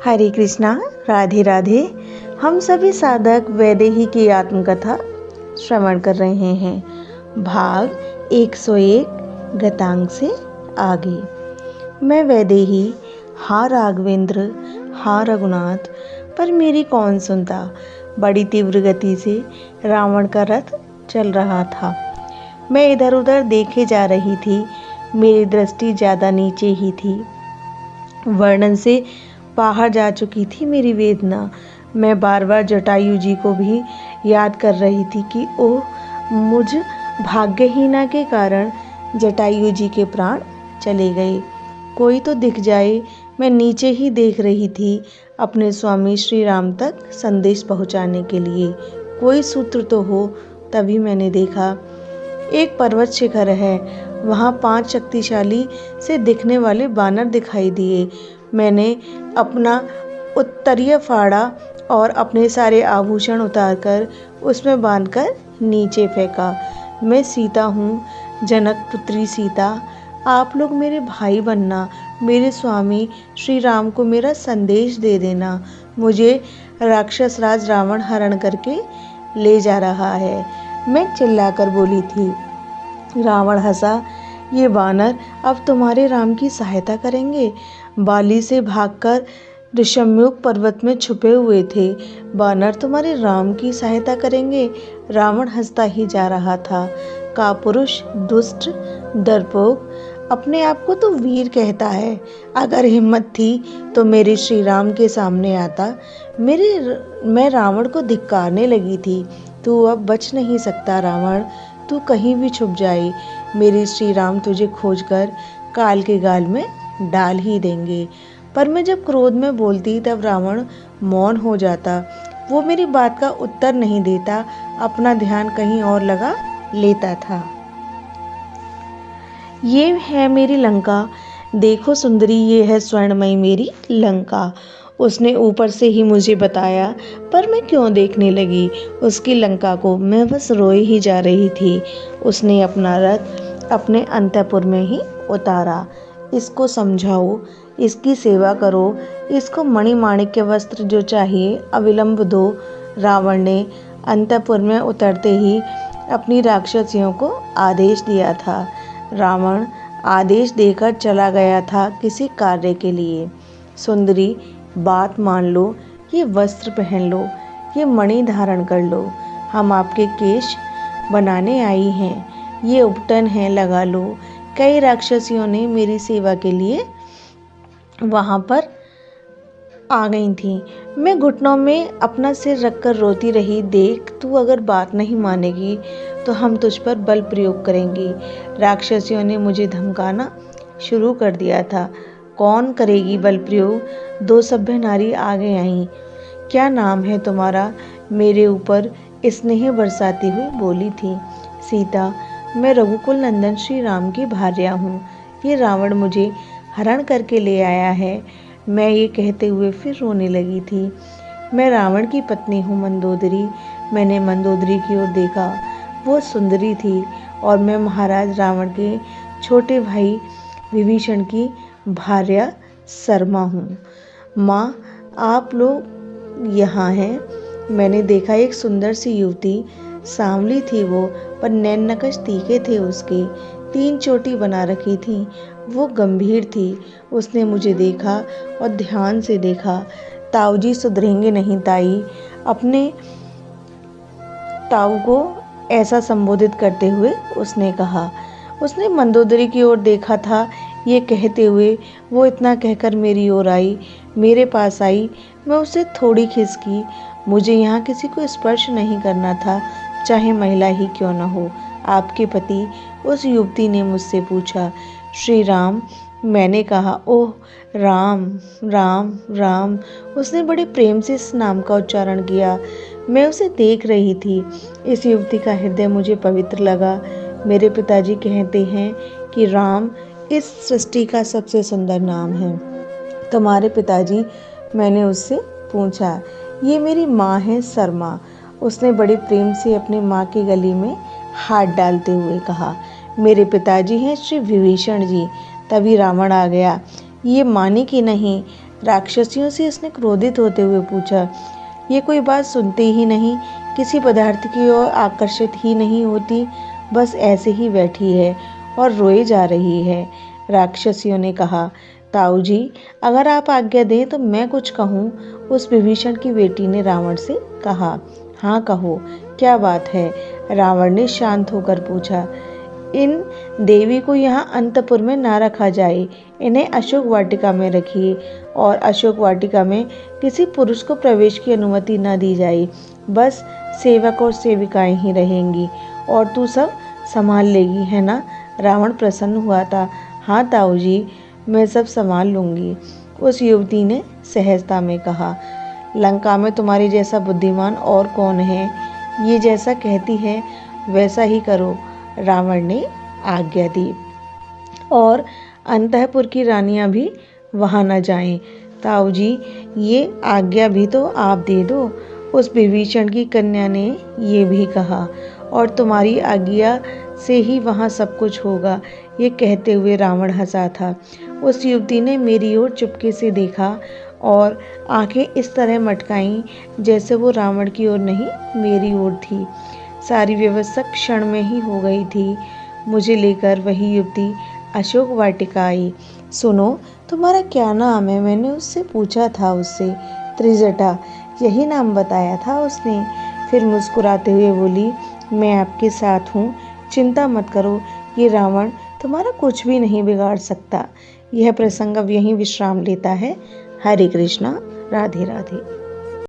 हरे कृष्णा, राधे राधे। हम सभी साधक वैदेही की आत्मकथा श्रवण कर रहे हैं। भाग 101 गतांग से आगे। मैं वैदेही, हा राघवेंद्र, हा रघुनाथ, पर मेरी कौन सुनता। बड़ी तीव्र गति से रावण का रथ चल रहा था। मैं इधर उधर देखे जा रही थी। मेरी दृष्टि ज़्यादा नीचे ही थी। वर्णन से बाहर जा चुकी थी मेरी वेदना। मैं बार बार जटायु जी को भी याद कर रही थी कि ओह, मुझ भाग्यहीना के कारण जटायु जी के प्राण चले गए। कोई तो दिख जाए। मैं नीचे ही देख रही थी अपने स्वामी श्री राम तक संदेश पहुंचाने के लिए। कोई सूत्र तो हो। तभी मैंने देखा एक पर्वत शिखर है। वहाँ 5 शक्तिशाली से दिखने वाले बानर दिखाई दिए। मैंने अपना उत्तरीय फाड़ा और अपने सारे आभूषण उतारकर उसमें बांधकर नीचे फेंका। मैं सीता हूँ, जनक पुत्री सीता। आप लोग मेरे भाई बनना। मेरे स्वामी श्री राम को मेरा संदेश दे देना। मुझे राक्षस राज रावण हरण करके ले जा रहा है। मैं चिल्लाकर बोली थी। रावण हंसा। ये बानर अब तुम्हारे राम की सहायता करेंगे। बाली से भागकर ऋषम्युक पर्वत में छुपे हुए थे। बानर तुम्हारे राम की सहायता करेंगे। रावण हंसता ही जा रहा था। कापुरुष, दुष्ट, डरपोक, अपने आप को तो वीर कहता है। अगर हिम्मत थी तो मेरे श्री राम के सामने आता। मैं रावण को धिक्कारने लगी थी। तू अब बच नहीं सकता रावण। तू कहीं भी छुप जाए, मेरे श्री राम तुझे खोजकर काल के गाल में डाल ही देंगे। पर मैं जब क्रोध में बोलती तब रावण मौन हो जाता। वो मेरी बात का उत्तर नहीं देता, अपना ध्यान कहीं और लगा लेता था। ये है मेरी लंका। देखो सुंदरी, ये है स्वर्णमयी मेरी लंका। उसने ऊपर से ही मुझे बताया, पर मैं क्यों देखने लगी उसकी लंका को। मैं बस रोए ही जा रही थी। उसने अपना रथ अपने अंतःपुर में ही उतारा। इसको समझाओ, इसकी सेवा करो, इसको मणिमाणिक्य वस्त्र जो चाहिए अविलंब दो। रावण ने अंतःपुर में उतरते ही अपनी राक्षसियों को आदेश दिया था। रावण आदेश देकर चला गया था किसी कार्य के लिए। सुंदरी, बात मान लो, ये वस्त्र पहन लो, ये मणि धारण कर लो। हम आपके केश बनाने आई हैं। ये उपटन है, लगा लो। कई राक्षसियों ने मेरी सेवा के लिए वहाँ पर आ गई थी। मैं घुटनों में अपना सिर रखकर रोती रही। देख, तू अगर बात नहीं मानेगी तो हम तुझ पर बल प्रयोग करेंगे। राक्षसियों ने मुझे धमकाना शुरू कर दिया था। कौन करेगी बल प्रयोग? 2 सभ्य नारी आगे आईं। क्या नाम है तुम्हारा? मेरे ऊपर स्नेह बरसाती हुई बोली थी। सीता, मैं रघुकुल नंदन श्री राम की भार्या हूँ। ये रावण मुझे हरण करके ले आया है। मैं ये कहते हुए फिर रोने लगी थी। मैं रावण की पत्नी हूँ, मंदोदरी। मैंने मंदोदरी की ओर देखा। वो सुंदरी थी और मैं महाराज रावण के छोटे भाई विभीषण की भार्या शर्मा हूँ। माँ, आप लोग यहाँ हैं। मैंने देखा एक सुंदर सी युवती। सांवली थी वो, पर नैन नकश तीखे थे उसके। 3 चोटी बना रखी थी। वो गंभीर थी। उसने मुझे देखा और ध्यान से देखा। ताऊ जी सुधरेंगे नहीं ताई। अपने ताऊ को ऐसा संबोधित करते हुए उसने कहा। उसने मंदोदरी की ओर देखा था। ये कहते हुए वो इतना कहकर मेरी ओर आई, मेरे पास आई। मैं उससे थोड़ी खिसकी। मुझे यहाँ किसी को स्पर्श नहीं करना था, चाहे महिला ही क्यों न हो। आपके पति? उस युवती ने मुझसे पूछा। श्री राम, मैंने कहा। ओह, राम राम राम। उसने बड़े प्रेम से इस नाम का उच्चारण किया। मैं उसे देख रही थी। इस युवती का हृदय मुझे पवित्र लगा। मेरे पिताजी कहते हैं कि राम इस सृष्टि का सबसे सुंदर नाम है। तुम्हारे पिताजी? मैंने उससे पूछा। ये मेरी माँ है, शर्मा। उसने बड़े प्रेम से अपनी माँ की गली में हाथ डालते हुए कहा। मेरे पिताजी हैं श्री विभीषण जी। तभी रावण आ गया। ये माने कि नहीं, राक्षसियों से उसने क्रोधित होते हुए पूछा। ये कोई बात सुनते ही नहीं, किसी पदार्थ की ओर आकर्षित ही नहीं होती, बस ऐसे ही बैठी है और रोए जा रही है। राक्षसियों ने कहा, ताऊ जी, अगर आप आज्ञा दें तो मैं कुछ कहूँ। उस विभीषण की बेटी ने रावण से कहा। हाँ कहो, क्या बात है? रावण ने शांत होकर पूछा। इन देवी को यहाँ अंतपुर में ना रखा जाए, इन्हें अशोक वाटिका में रखिए और अशोक वाटिका में किसी पुरुष को प्रवेश की अनुमति न दी जाए। बस सेवक और सेविकाएं ही रहेंगी और तू सब संभाल लेगी, है ना? रावण प्रसन्न हुआ था। हाँ ताऊ जी, मैं सब संभाल लूंगी। उस युवती ने सहजता में कहा। लंका में तुम्हारी जैसा बुद्धिमान और कौन है? ये जैसा कहती है वैसा ही करो, रावण ने आज्ञा दी। और अंतःपुर की रानियां भी वहां न जाएं। ताऊ जी, ये आज्ञा भी तो आप दे दो। उस विभीषण की कन्या ने ये भी कहा। और तुम्हारी आज्ञा से ही वहाँ सब कुछ होगा। ये कहते हुए रावण हंसा था। उस युवती ने मेरी ओर चुपके से देखा और आंखें इस तरह मटकाईं जैसे वो रावण की ओर नहीं, मेरी ओर थी। सारी व्यवस्था क्षण में ही हो गई थी। मुझे लेकर वही युवती अशोक वाटिका आई। सुनो, तुम्हारा क्या नाम है? मैंने उससे पूछा था। उससे त्रिजटा, यही नाम बताया था उसने। फिर मुस्कुराते हुए बोली, मैं आपके साथ हूँ, चिंता मत करो। ये रावण तुम्हारा कुछ भी नहीं बिगाड़ सकता। यह प्रसंग अब यहीं विश्राम लेता है। हरे कृष्णा, राधे राधे।